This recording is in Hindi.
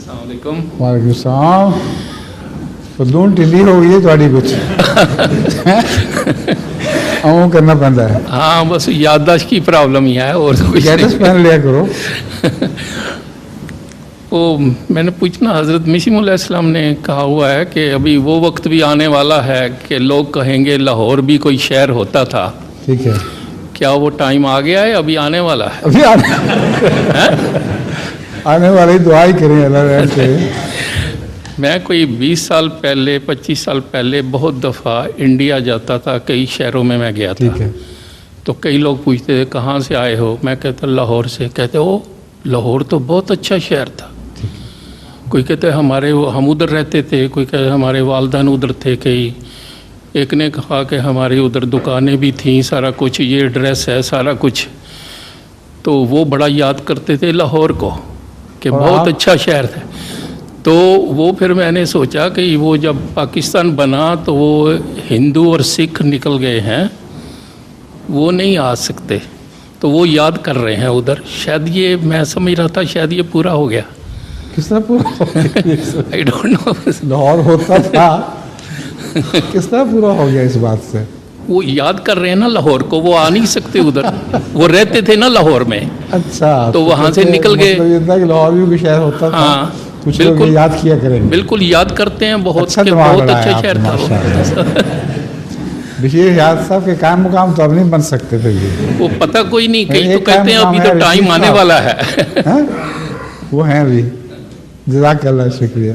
अस्सलामुअलैकुम। वालेकुम सलाम। फदून ढिली हो गई है थोड़ी कुछ आऊँ करना पैंदा है। हाँ बस याददाश्त की प्रॉब्लम ही है और तो कुछ गैटस नहीं। पहन लिया करो। वो मैंने पूछना, हज़रत मसीह मौऊद अलैहिस्सलाम ने कहा हुआ है कि अभी वो वक्त भी आने वाला है कि लोग कहेंगे लाहौर भी कोई शहर होता था। ठीक है, क्या वो टाइम आ गया है, अभी आने वाला है? अभी आने वाली दुआ ही करें अल्लाह रहम करे। मैं कोई 20 साल पहले 25 साल पहले बहुत दफ़ा इंडिया जाता था, कई शहरों में मैं गया था। ठीक है, तो कई लोग पूछते थे कहाँ से आए हो, मैं कहता लाहौर से। कहते ओ लाहौर तो बहुत अच्छा शहर था। कोई कहते हमारे हम उधर रहते थे, कोई कहते हमारे वालदान उधर थे। कई एक ने कहा कि हमारी उधर दुकानें भी थीं, सारा कुछ, ये एड्रेस है, सारा कुछ। तो वो बड़ा याद करते थे लाहौर को कि बहुत अच्छा शहर था। तो वो फिर मैंने सोचा कि वो जब पाकिस्तान बना तो वो हिंदू और सिख निकल गए हैं, वो नहीं आ सकते, तो वो याद कर रहे हैं उधर। शायद ये मैं समझ रहा था शायद ये पूरा हो गया। किस तरह पूरा हो गया? I don't know. लाहौर होता था, किस तरह पूरा हो गया इस बात से? वो याद कर रहे हैं ना लाहौर को, वो आ नहीं सकते उधर। वो रहते थे ना लाहौर में। अच्छा, तो वहाँ से निकल गए। मतलब ये था कि लाहौर भी कोई शहर होता था। हाँ, कुछ लोग ये याद किया करेंगे। बिल्कुल याद करते हैं बहुत, अच्छा कि दिमाग बहुत लगाया अच्छा शहर था वो। माशाअल्लाह। बशीर याद साहब के कायम मुकाम तो अब नहीं बन सकते थे ये। वो पता कोई नहीं, कई तो एक कहते हैं कायम अभी मुकाम तो है टाइम रशीद आने साहब। वाला है। हैं? वो हैं अभी। जज़ाकल्लाह, शुक्रिया।